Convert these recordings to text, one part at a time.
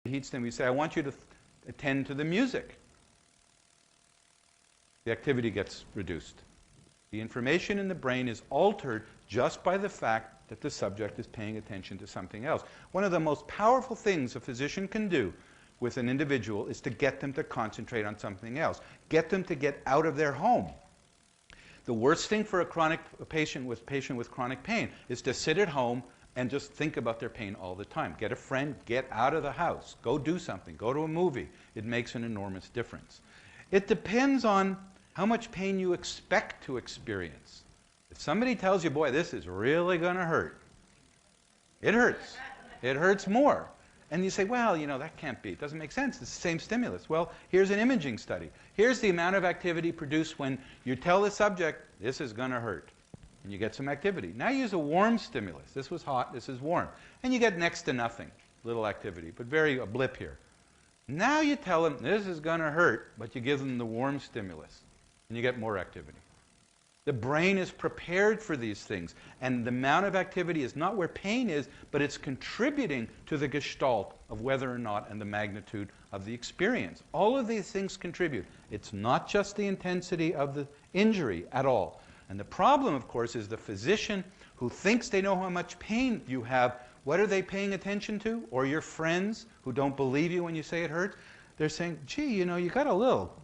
heat stim, we say, I want you to attend to the music. The activity gets reduced. The information in the brain is altered just by the fact that the subject is paying attention to something else. One of the most powerful things a physician can do with an individual is to get them to concentrate on something else. Get them to get out of their home. The worst thing for a patient with chronic pain is to sit at home and just think about their pain all the time. Get a friend, get out of the house, go do something, go to a movie. It makes an enormous difference. It depends on how much pain you expect to experience. If somebody tells you, boy, this is really going to hurt, it hurts. It hurts more. And you say, well, you know, that can't be. It doesn't make sense. It's the same stimulus. Well, here's an imaging study. Here's the amount of activity produced when you tell the subject, this is going to hurt. And you get some activity. Now use a warm stimulus. This was hot, this is warm. And you get next to nothing, little activity, but a blip here. Now you tell them, this is going to hurt, but you give them the warm stimulus. And you get more activity. The brain is prepared for these things. And the amount of activity is not where pain is, but it's contributing to the gestalt of whether or not and the magnitude of the experience. All of these things contribute. It's not just the intensity of the injury at all. And the problem, of course, is the physician who thinks they know how much pain you have. What are they paying attention to? Or your friends who don't believe you when you say it hurts? They're saying, gee, you know, you got a little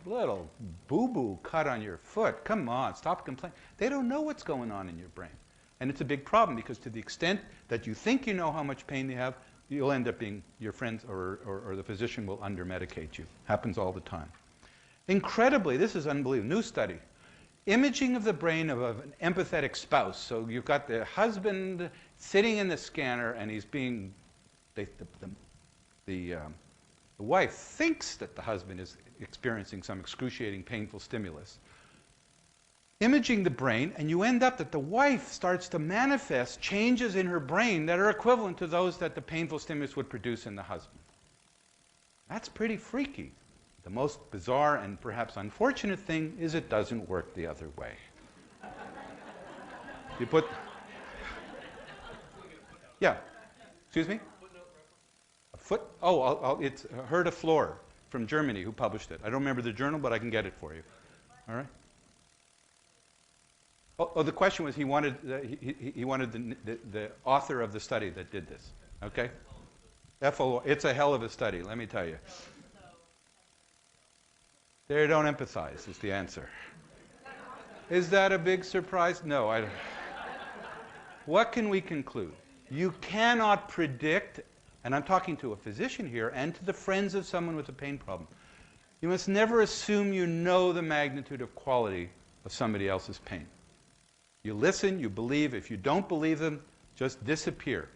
boo-boo cut on your foot. Come on, stop complaining. They don't know what's going on in your brain. And it's a big problem because to the extent that you think you know how much pain they have, you'll end up being, your friends or the physician will under-medicate you. Happens all the time. Incredibly, this is unbelievable, new study. Imaging of the brain of an empathetic spouse. So you've got the husband sitting in the scanner and he's being, the wife thinks that the husband is experiencing some excruciating, painful stimulus. Imaging the brain, and you end up that the wife starts to manifest changes in her brain that are equivalent to those that the painful stimulus would produce in the husband. That's pretty freaky. The most bizarre and perhaps unfortunate thing is it doesn't work the other way. You put... Yeah. Excuse me? It's Herta Floor from Germany who published it. I don't remember the journal, but I can get it for you. All right? The question was he wanted the author of the study that did this. Okay? It's a hell of a study, let me tell you. They don't empathize is the answer. Is that a big surprise? No. What can we conclude? You cannot predict. And I'm talking to a physician here and to the friends of someone with a pain problem. You must never assume you know the magnitude of quality of somebody else's pain. You listen, you believe. If you don't believe them, just disappear.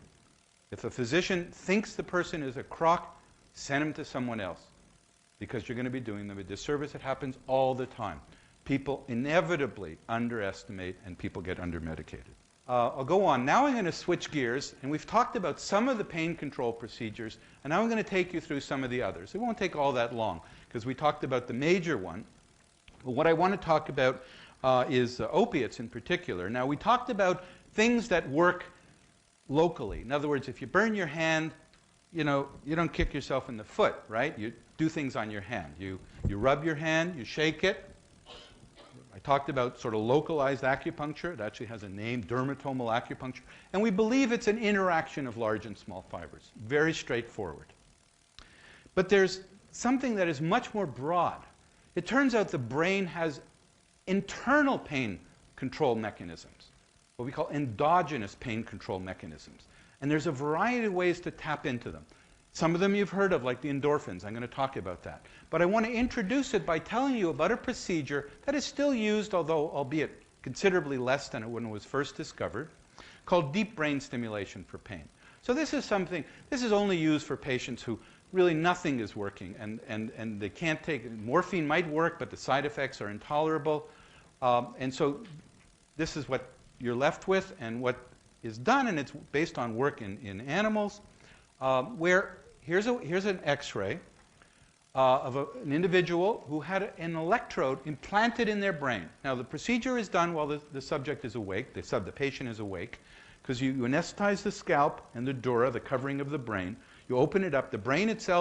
If a physician thinks the person is a crock, send him to someone else because you're going to be doing them a disservice. It happens all the time. People inevitably underestimate and people get under-medicated. I'll go on. Now I'm going to switch gears, and we've talked about some of the pain control procedures, and now I'm going to take you through some of the others. It won't take all that long, because we talked about the major one. But what I want to talk about is opiates in particular. Now, we talked about things that work locally. In other words, if you burn your hand, you know, you don't kick yourself in the foot, right? You do things on your hand. You rub your hand, you shake it. I talked about sort of localized acupuncture. It actually has a name, dermatomal acupuncture. And we believe it's an interaction of large and small fibers. Very straightforward. But there's something that is much more broad. It turns out the brain has internal pain control mechanisms, what we call endogenous pain control mechanisms. And there's a variety of ways to tap into them. Some of them you've heard of, like the endorphins. I'm going to talk about that. But I want to introduce it by telling you about a procedure that is still used, although albeit considerably less than when it was first discovered, called deep brain stimulation for pain. So this is only used for patients who really nothing is working and they can't take, morphine might work, but the side effects are intolerable. And so this is what you're left with and what is done, and it's based on work in animals, where here's an X-ray of an individual who had an electrode implanted in their brain. Now, the procedure is done while the subject is awake, the patient is awake, because you anesthetize the scalp and the dura, the covering of the brain. You open it up. The brain itself